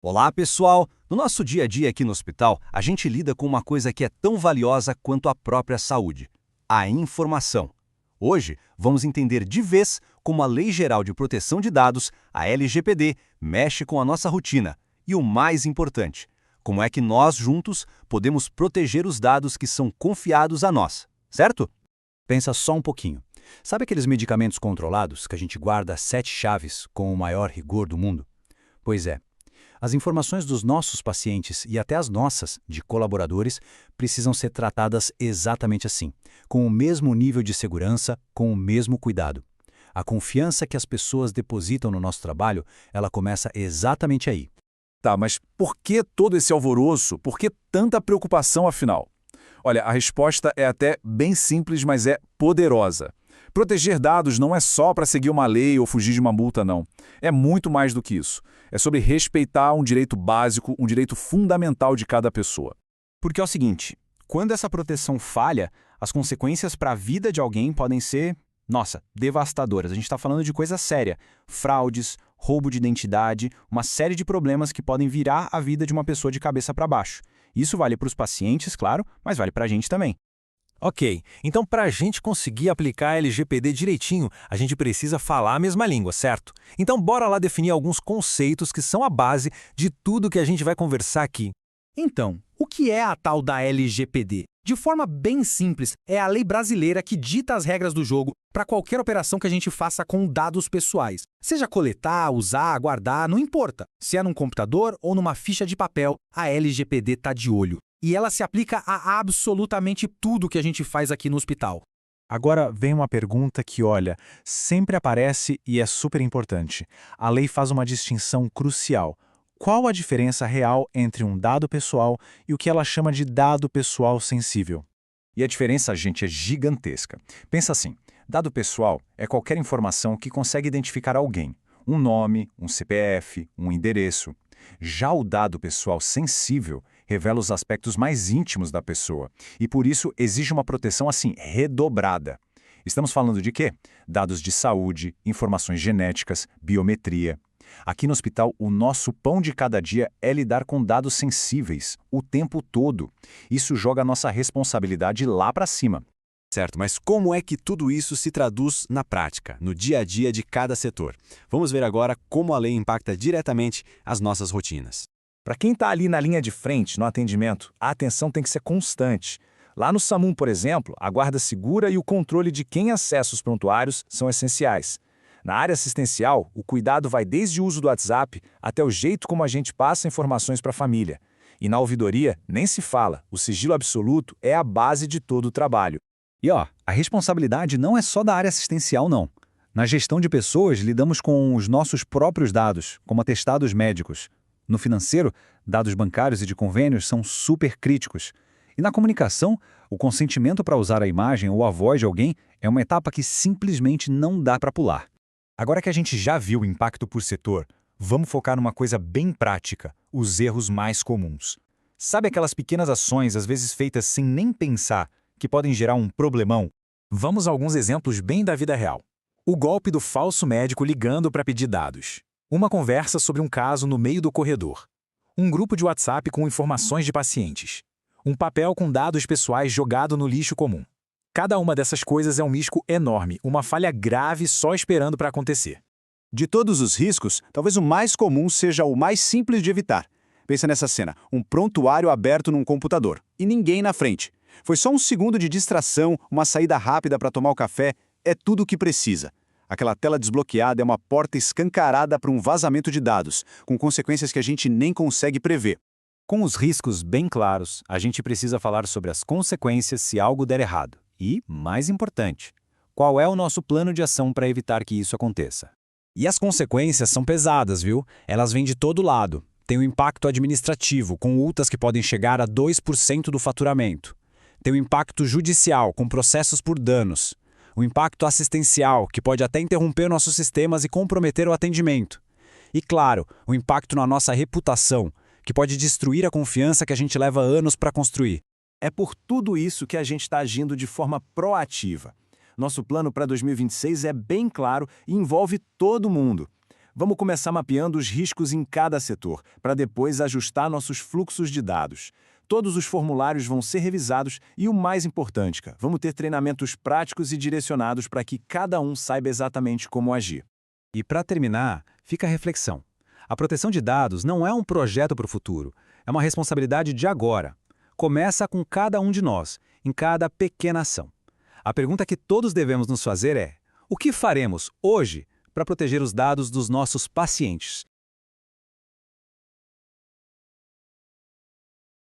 Olá, pessoal! No nosso dia a dia aqui no hospital, a gente lida com uma coisa que é tão valiosa quanto a própria saúde: a informação. Hoje, vamos entender de vez como a Lei Geral de Proteção de Dados, a LGPD, mexe com a nossa rotina. E o mais importante, como é que nós, juntos, podemos proteger os dados que são confiados a nós, certo? Pensa só um pouquinho. Sabe aqueles medicamentos controlados que a gente guarda às 7 chaves com o maior rigor do mundo? Pois é. As informações dos nossos pacientes e até as nossas, de colaboradores, precisam ser tratadas exatamente assim, com o mesmo nível de segurança, com o mesmo cuidado. A confiança que as pessoas depositam no nosso trabalho, ela começa exatamente aí. Tá, mas por que todo esse alvoroço? Por que tanta preocupação afinal? Olha, a resposta é até bem simples, mas é poderosa. Proteger dados não é só para seguir uma lei ou fugir de uma multa, não. É muito mais do que isso. É sobre respeitar um direito básico, um direito fundamental de cada pessoa. Porque é o seguinte, quando essa proteção falha, as consequências para a vida de alguém podem ser, devastadoras. A gente está falando de coisa séria. Fraudes, roubo de identidade, uma série de problemas que podem virar a vida de uma pessoa de cabeça para baixo. Isso vale para os pacientes, claro, mas vale para a gente também. Ok, então para a gente conseguir aplicar a LGPD direitinho, a gente precisa falar a mesma língua, certo? Então bora lá definir alguns conceitos que são a base de tudo que a gente vai conversar aqui. Então, o que é a tal da LGPD? De forma bem simples, é a lei brasileira que dita as regras do jogo para qualquer operação que a gente faça com dados pessoais. Seja coletar, usar, guardar, não importa. Se é num computador ou numa ficha de papel, a LGPD está de olho. E ela se aplica a absolutamente tudo que a gente faz aqui no hospital. Agora vem uma pergunta que, olha, sempre aparece e é super importante. A lei faz uma distinção crucial. Qual a diferença real entre um dado pessoal e o que ela chama de dado pessoal sensível? E a diferença, gente, é gigantesca. Pensa assim, dado pessoal é qualquer informação que consegue identificar alguém. Um nome, um CPF, um endereço. Já o dado pessoal sensível revela os aspectos mais íntimos da pessoa e, por isso, exige uma proteção, assim, redobrada. Estamos falando de quê? Dados de saúde, informações genéticas, biometria. Aqui no hospital, o nosso pão de cada dia é lidar com dados sensíveis, o tempo todo. Isso joga a nossa responsabilidade lá para cima. Certo, mas como é que tudo isso se traduz na prática, no dia a dia de cada setor? Vamos ver agora como a lei impacta diretamente as nossas rotinas. Para quem está ali na linha de frente, no atendimento, a atenção tem que ser constante. Lá no SAMU, por exemplo, a guarda segura e o controle de quem acessa os prontuários são essenciais. Na área assistencial, o cuidado vai desde o uso do WhatsApp até o jeito como a gente passa informações para a família. E na ouvidoria, nem se fala, o sigilo absoluto é a base de todo o trabalho. E a responsabilidade não é só da área assistencial, não. Na gestão de pessoas, lidamos com os nossos próprios dados, como atestados médicos. No financeiro, dados bancários e de convênios são super críticos. E na comunicação, o consentimento para usar a imagem ou a voz de alguém é uma etapa que simplesmente não dá para pular. Agora que a gente já viu o impacto por setor, vamos focar numa coisa bem prática, os erros mais comuns. Sabe aquelas pequenas ações, às vezes feitas sem nem pensar, que podem gerar um problemão? Vamos a alguns exemplos bem da vida real. O golpe do falso médico ligando para pedir dados. Uma conversa sobre um caso no meio do corredor. Um grupo de WhatsApp com informações de pacientes. Um papel com dados pessoais jogado no lixo comum. Cada uma dessas coisas é um risco enorme, uma falha grave só esperando para acontecer. De todos os riscos, talvez o mais comum seja o mais simples de evitar. Pensa nessa cena, um prontuário aberto num computador e ninguém na frente. Foi só um segundo de distração, uma saída rápida para tomar o café, é tudo o que precisa. Aquela tela desbloqueada é uma porta escancarada para um vazamento de dados, com consequências que a gente nem consegue prever. Com os riscos bem claros, a gente precisa falar sobre as consequências se algo der errado. E, mais importante, qual é o nosso plano de ação para evitar que isso aconteça? E as consequências são pesadas, viu? Elas vêm de todo lado. Tem o impacto administrativo, com multas que podem chegar a 2% do faturamento. Tem o impacto judicial, com processos por danos. O impacto assistencial, que pode até interromper nossos sistemas e comprometer o atendimento. E, claro, o impacto na nossa reputação, que pode destruir a confiança que a gente leva anos para construir. É por tudo isso que a gente está agindo de forma proativa. Nosso plano para 2026 é bem claro e envolve todo mundo. Vamos começar mapeando os riscos em cada setor, para depois ajustar nossos fluxos de dados. Todos os formulários vão ser revisados e, o mais importante, vamos ter treinamentos práticos e direcionados para que cada um saiba exatamente como agir. E para terminar, fica a reflexão. A proteção de dados não é um projeto para o futuro, é uma responsabilidade de agora. Começa com cada um de nós, em cada pequena ação. A pergunta que todos devemos nos fazer é: o que faremos hoje para proteger os dados dos nossos pacientes?